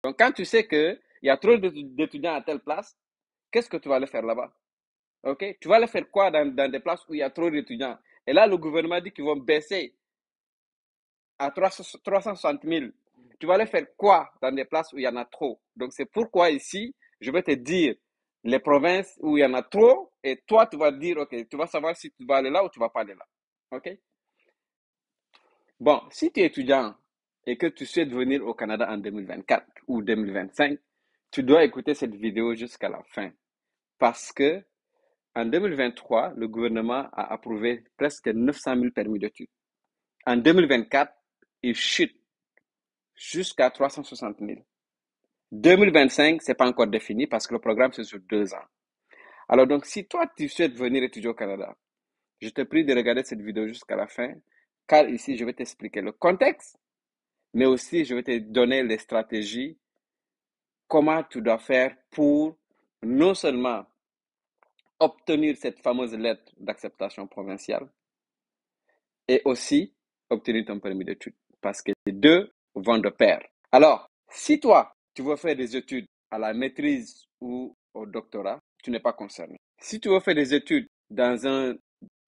Donc, quand tu sais qu'il y a trop d'étudiants à telle place, qu'est-ce que tu vas aller faire là-bas? OK? Tu vas aller faire quoi dans des places où il y a trop d'étudiants? Et là, le gouvernement dit qu'ils vont baisser à 360 000. Tu vas aller faire quoi dans des places où il y en a trop? Donc, c'est pourquoi ici, je vais te dire les provinces où il y en a trop et toi, tu vas dire, OK, tu vas savoir si tu vas aller là ou tu vas pas aller là. OK? Bon, si tu es étudiant et que tu souhaites venir au Canada en 2024 ou 2025, tu dois écouter cette vidéo jusqu'à la fin parce que en 2023, le gouvernement a approuvé presque 900 000 permis d'études. En 2024, il chute jusqu'à 360 000. 2025, c'est pas encore défini parce que le programme c'est sur 2 ans. Alors donc, si toi tu souhaites venir étudier au Canada, je te prie de regarder cette vidéo jusqu'à la fin, car ici je vais t'expliquer le contexte, mais aussi je vais te donner les stratégies, comment tu dois faire pour non seulement obtenir cette fameuse lettre d'acceptation provinciale, et aussi obtenir ton permis d'études, parce que les deux vont de pair. Alors, si toi, tu veux faire des études à la maîtrise ou au doctorat, tu n'es pas concerné. Si tu veux faire des études dans un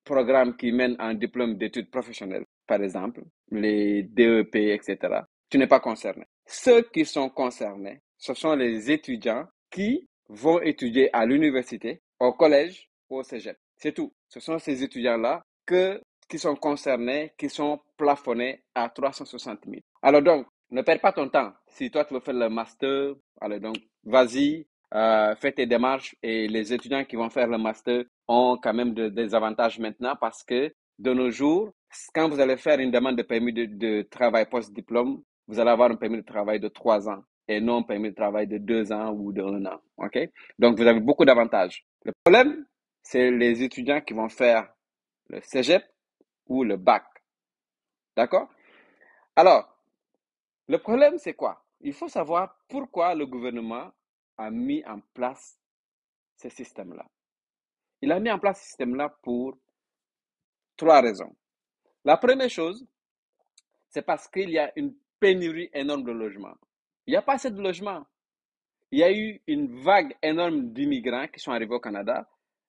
programme qui mène à un diplôme d'études professionnelles, par exemple, les DEP, etc., tu n'es pas concerné. Ceux qui sont concernés, ce sont les étudiants qui vont étudier à l'université, au collège ou au cégep. C'est tout. Ce sont ces étudiants-là qui sont concernés, qui sont plafonnés à 360 000. Alors donc, ne perds pas ton temps. Si toi, tu veux faire le master, alors donc, vas-y, fais tes démarches et les étudiants qui vont faire le master ont quand même des avantages maintenant parce que de nos jours, quand vous allez faire une demande de permis de travail post-diplôme, vous allez avoir un permis de travail de 3 ans et non un permis de travail de 2 ans ou de 1 an. OK? Donc, vous avez beaucoup d'avantages. Le problème, c'est les étudiants qui vont faire le cégep ou le bac. D'accord? Alors, le problème, c'est quoi? Il faut savoir pourquoi le gouvernement a mis en place ce système-là. Il a mis en place ce système-là pour 3 raisons. La première chose, c'est parce qu'il y a une pénurie énorme de logements. Il n'y a pas assez de logements. Il y a eu une vague énorme d'immigrants qui sont arrivés au Canada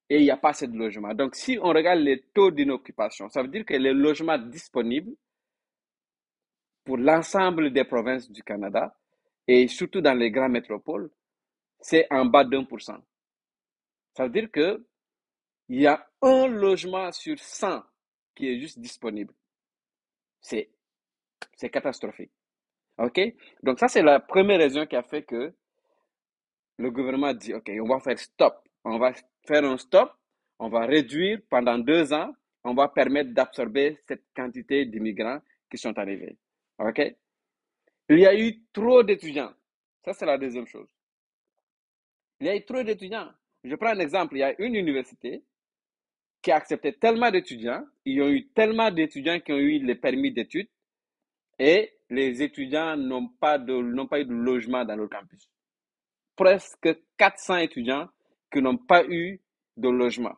et il n'y a pas assez de logements. Donc, si on regarde les taux d'inoccupation, ça veut dire que les logements disponibles pour l'ensemble des provinces du Canada et surtout dans les grandes métropoles, c'est en bas d'1%. Ça veut dire que il y a un logement sur 100 qui est juste disponible. C'est, c'est catastrophique. OK? Donc, ça, c'est la première raison qui a fait que le gouvernement dit, OK, on va faire stop. On va faire un stop. On va réduire pendant 2 ans. On va permettre d'absorber cette quantité d'immigrants qui sont arrivés. OK? Il y a eu trop d'étudiants. Ça, c'est la deuxième chose. Il y a eu trop d'étudiants. Je prends un exemple. Il y a une université qui a accepté tellement d'étudiants. Il y a eu tellement d'étudiants qui ont eu les permis d'études et les étudiants n'ont pas eu de logement dans le campus. Presque 400 étudiants qui n'ont pas eu de logement.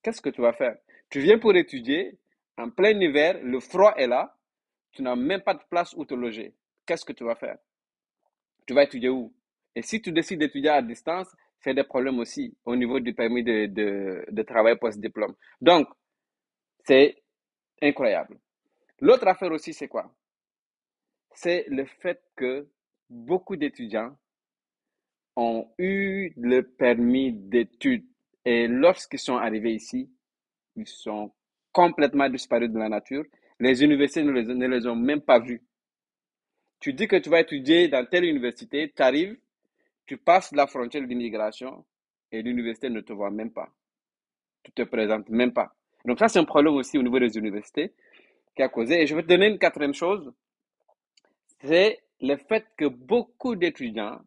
Qu'est-ce que tu vas faire? Tu viens pour étudier, en plein hiver, le froid est là, tu n'as même pas de place où te loger. Qu'est-ce que tu vas faire? Tu vas étudier où? Et si tu décides d'étudier à distance, c'est des problèmes aussi au niveau du permis de travail post-diplôme. Donc, c'est incroyable. L'autre affaire aussi, c'est quoi? C'est le fait que beaucoup d'étudiants ont eu le permis d'études et lorsqu'ils sont arrivés ici, ils sont complètement disparus de la nature. Les universités ne les ont même pas vus. Tu dis que tu vas étudier dans telle université, tu arrives, tu passes la frontière d'immigration et l'université ne te voit même pas. Tu te présentes même pas. Donc ça, c'est un problème aussi au niveau des universités qui a causé. Et je vais te donner une quatrième chose, c'est le fait que beaucoup d'étudiants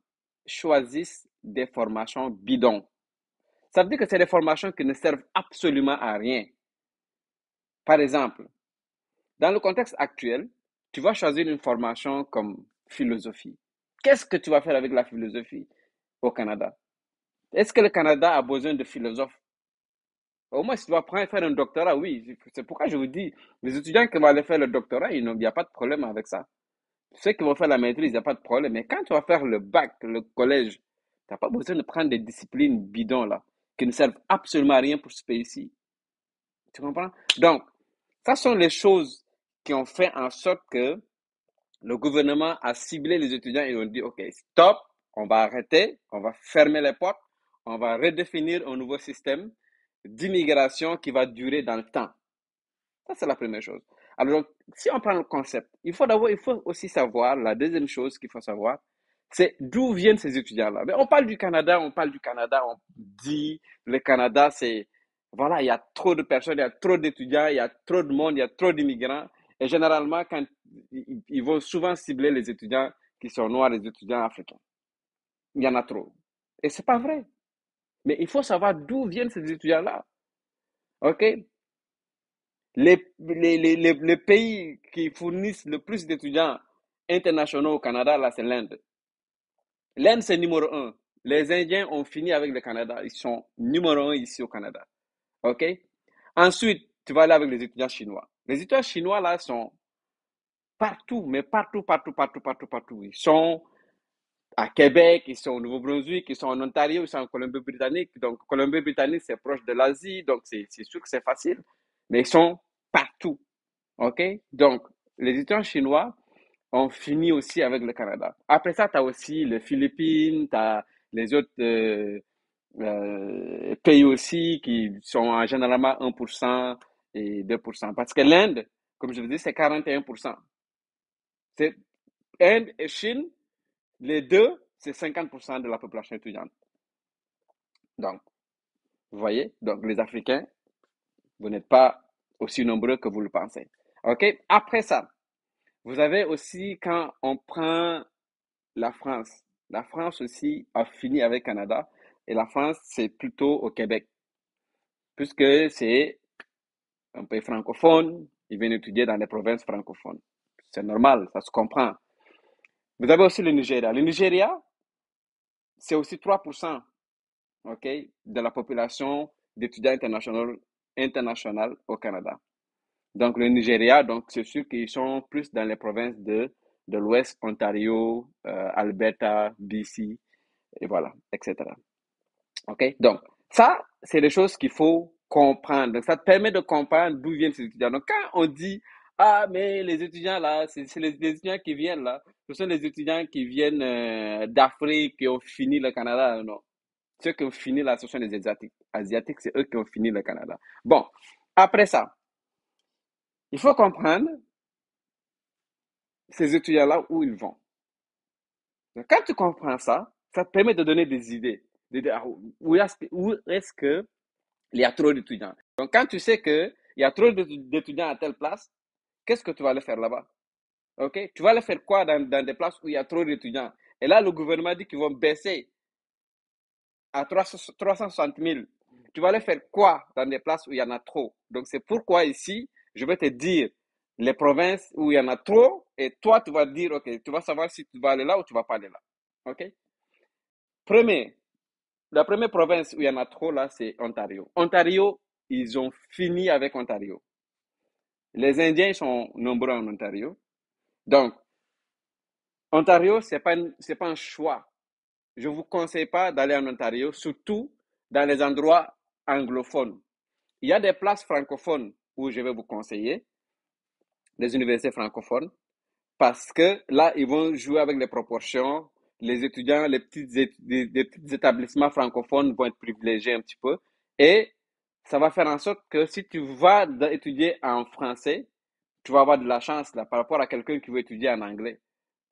choisissent des formations bidons. Ça veut dire que c'est des formations qui ne servent absolument à rien. Par exemple, dans le contexte actuel, tu vas choisir une formation comme philosophie. Qu'est-ce que tu vas faire avec la philosophie au Canada? Est-ce que le Canada a besoin de philosophes? Au moins, si tu vas faire un doctorat, oui. C'est pourquoi je vous dis, les étudiants qui vont aller faire le doctorat, il n'y a pas de problème avec ça. Ceux qui vont faire la maîtrise, il n'y a pas de problème. Mais quand tu vas faire le bac, le collège, tu n'as pas besoin de prendre des disciplines bidons là, qui ne servent absolument à rien pour ce pays-ci. Tu comprends? Donc, ça sont les choses qui ont fait en sorte que le gouvernement a ciblé les étudiants et ont dit, OK, stop, on va arrêter, on va fermer les portes, on va redéfinir un nouveau système d'immigration qui va durer dans le temps. Ça, c'est la première chose. Alors, si on prend le concept, il faut aussi savoir, la deuxième chose qu'il faut savoir, c'est d'où viennent ces étudiants-là. Mais on parle du Canada, on dit le Canada, c'est, voilà, il y a trop de personnes, il y a trop d'étudiants, il y a trop de monde, il y a trop d'immigrants. Et généralement, quand ils vont souvent cibler les étudiants qui sont noirs, les étudiants africains. Il y en a trop. Et c'est pas vrai. Mais il faut savoir d'où viennent ces étudiants-là. OK? Les pays qui fournissent le plus d'étudiants internationaux au Canada, là, c'est l'Inde. L'Inde, c'est numéro un. Les Indiens ont fini avec le Canada. Ils sont numéro un ici au Canada. OK? Ensuite, tu vas aller avec les étudiants chinois. Les étudiants chinois, là, sont partout, mais partout, partout, partout, partout, partout. Ils sont à Québec, ils sont au Nouveau-Brunswick, ils sont en Ontario, ils sont en Colombie-Britannique. Donc, Colombie-Britannique, c'est proche de l'Asie, donc c'est sûr que c'est facile. Mais ils sont partout. OK? Donc, les étudiants chinois ont fini aussi avec le Canada. Après ça, tu as aussi les Philippines, tu as les autres pays aussi qui sont en généralement 1% et 2%. Parce que l'Inde, comme je vous dis, c'est 41%. C'est Inde et Chine, les deux, c'est 50% de la population étudiante. Donc, vous voyez, donc les Africains, vous n'êtes pas aussi nombreux que vous le pensez. OK? Après ça, vous avez aussi, quand on prend la France, la France aussi a fini avec le Canada et la France, c'est plutôt au Québec, puisque c'est un pays francophone, ils viennent étudier dans les provinces francophones. C'est normal, ça se comprend. Vous avez aussi le Nigeria. Le Nigeria, c'est aussi 3%, OK, de la population d'étudiants internationaux au Canada. Donc, le Nigeria, donc, c'est sûr qu'ils sont plus dans les provinces de l'Ouest, Ontario, Alberta, BC, et voilà, etc. OK? Donc, ça, c'est des choses qu'il faut comprendre. Donc, ça te permet de comprendre d'où viennent ces étudiants. Donc, quand on dit, ah, mais les étudiants là, c'est les étudiants qui viennent là, ce sont les étudiants qui viennent d'Afrique, qui ont fini le Canada. Non. Ceux qui ont fini là, ce sont les Asiatiques. Asiatiques, c'est eux qui ont fini le Canada. Bon, après ça, il faut comprendre ces étudiants-là où ils vont. Donc, quand tu comprends ça, ça te permet de donner des idées. De dire, ah, où est-ce que il y a trop d'étudiants. Donc, quand tu sais qu'il y a trop d'étudiants à telle place, qu'est-ce que tu vas aller faire là-bas? OK? Tu vas aller faire quoi dans des places où il y a trop d'étudiants? Et là, le gouvernement dit qu'ils vont baisser à 360 000. Tu vas aller faire quoi dans des places où il y en a trop? Donc, c'est pourquoi ici, je vais te dire les provinces où il y en a trop et toi, tu vas dire, OK, tu vas savoir si tu vas aller là ou tu vas pas aller là. OK? Premier, la première province où il y en a trop là, c'est Ontario. Ontario, ils ont fini avec Ontario. Les Indiens sont nombreux en Ontario. Donc, Ontario, c'est pas un choix. Je ne vous conseille pas d'aller en Ontario, surtout dans les endroits anglophones. Il y a des places francophones où je vais vous conseiller, des universités francophones, parce que là, ils vont jouer avec les proportions. Les étudiants, les petits établissements francophones vont être privilégiés un petit peu. Et ça va faire en sorte que si tu vas étudier en français, tu vas avoir de la chance là, par rapport à quelqu'un qui veut étudier en anglais.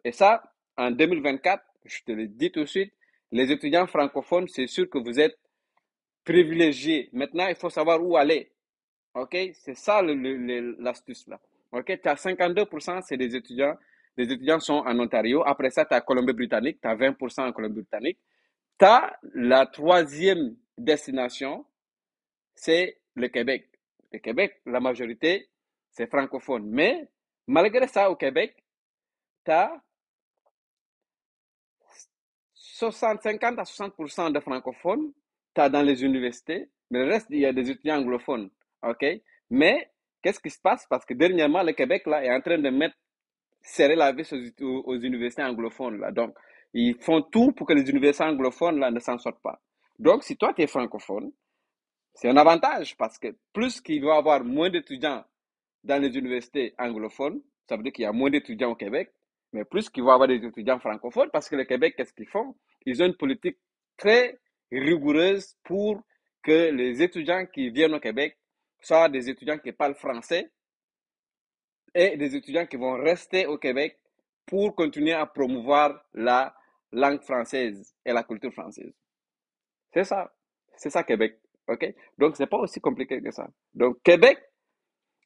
Et ça, en 2024, je te le dis tout de suite, les étudiants francophones, c'est sûr que vous êtes privilégiés. Maintenant, il faut savoir où aller. OK? C'est ça l'astuce là. OK? Tu as 52%, c'est des étudiants. Les étudiants sont en Ontario. Après ça, tu as Colombie-Britannique. Tu as 20% en Colombie-Britannique. Tu as la troisième destination, c'est le Québec. Le Québec, la majorité, c'est francophone. Mais malgré ça, au Québec, tu as 50 à 60% de francophones, tu as dans les universités, mais le reste, il y a des étudiants anglophones. OK? Mais qu'est-ce qui se passe? Parce que dernièrement, le Québec là, est en train de mettre serrer la vis aux universités anglophones, là. Donc, ils font tout pour que les universités anglophones, là, ne s'en sortent pas. Donc, si toi, tu es francophone, c'est un avantage parce que plus qu'il va y avoir moins d'étudiants dans les universités anglophones, ça veut dire qu'il y a moins d'étudiants au Québec, mais plus qu'il va y avoir des étudiants francophones parce que le Québec, qu'est-ce qu'ils font? Ils ont une politique très rigoureuse pour que les étudiants qui viennent au Québec soient des étudiants qui parlent français et des étudiants qui vont rester au Québec pour continuer à promouvoir la langue française et la culture française. C'est ça. C'est ça, Québec. OK? Donc, c'est pas aussi compliqué que ça. Donc, Québec,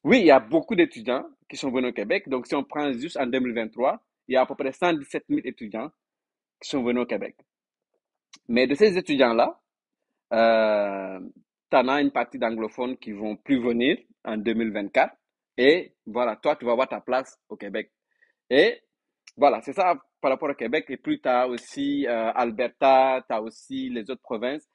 oui, il y a beaucoup d'étudiants qui sont venus au Québec. Donc, si on prend juste en 2023, il y a à peu près 117 000 étudiants qui sont venus au Québec. Mais de ces étudiants-là, tu en as une partie d'anglophones qui vont plus venir en 2024. Et voilà, toi, tu vas avoir ta place au Québec. Et voilà, c'est ça par rapport au Québec. Et puis, tu as aussi Alberta, tu as aussi les autres provinces.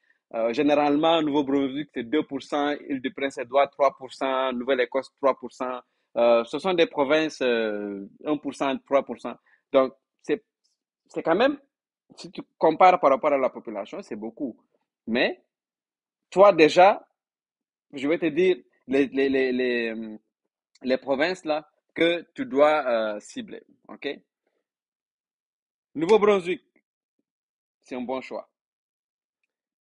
Généralement, Nouveau-Brunswick, c'est 2%, Île-de-Prince-Édouard, 3%, Nouvelle-Écosse, 3%. Ce sont des provinces 1%, 3%. Donc, c'est quand même, si tu compares par rapport à la population, c'est beaucoup. Mais, toi, déjà, je vais te dire les provinces là que tu dois cibler. OK? Nouveau-Brunswick, c'est un bon choix.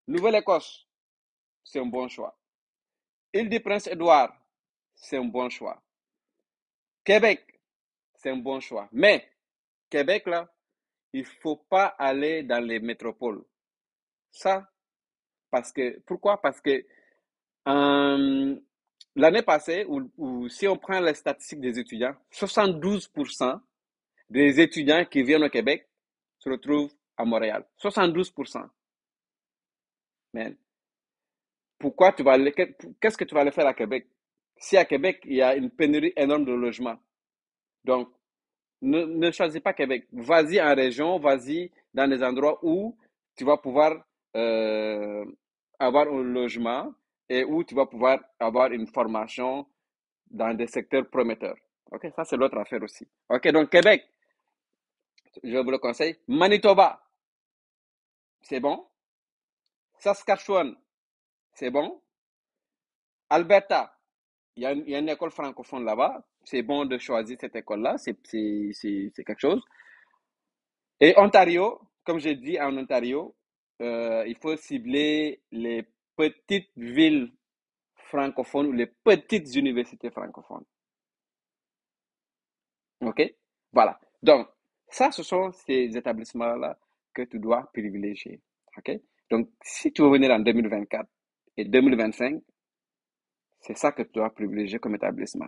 Nouvelle-Écosse, c'est un bon choix. Île-de-Prince-Édouard, c'est un bon choix. Québec, c'est un bon choix. Mais, Québec, là, il ne faut pas aller dans les métropoles. Ça, parce que, pourquoi? Parce que euh, l'année passée, si on prend les statistiques des étudiants, 72% des étudiants qui viennent au Québec se retrouvent à Montréal. 72%. Mais pourquoi tu vas aller, qu'est-ce que tu vas aller faire à Québec? Si à Québec, il y a une pénurie énorme de logements. Donc, ne choisis pas Québec. Vas-y en région, vas-y dans des endroits où tu vas pouvoir euh, avoir un logement et où tu vas pouvoir avoir une formation dans des secteurs prometteurs. OK, ça c'est l'autre affaire aussi. OK, donc Québec, je vous le conseille. Manitoba, c'est bon. Saskatchewan, c'est bon. Alberta, il y a une école francophone là-bas. C'est bon de choisir cette école-là. C'est quelque chose. Et Ontario, comme j'ai dit, en Ontario, il faut cibler les petites villes francophones ou les petites universités francophones. OK? Voilà. Donc, ça, ce sont ces établissements-là que tu dois privilégier. OK? Donc, si tu veux venir en 2024 et 2025, c'est ça que tu dois privilégier comme établissement.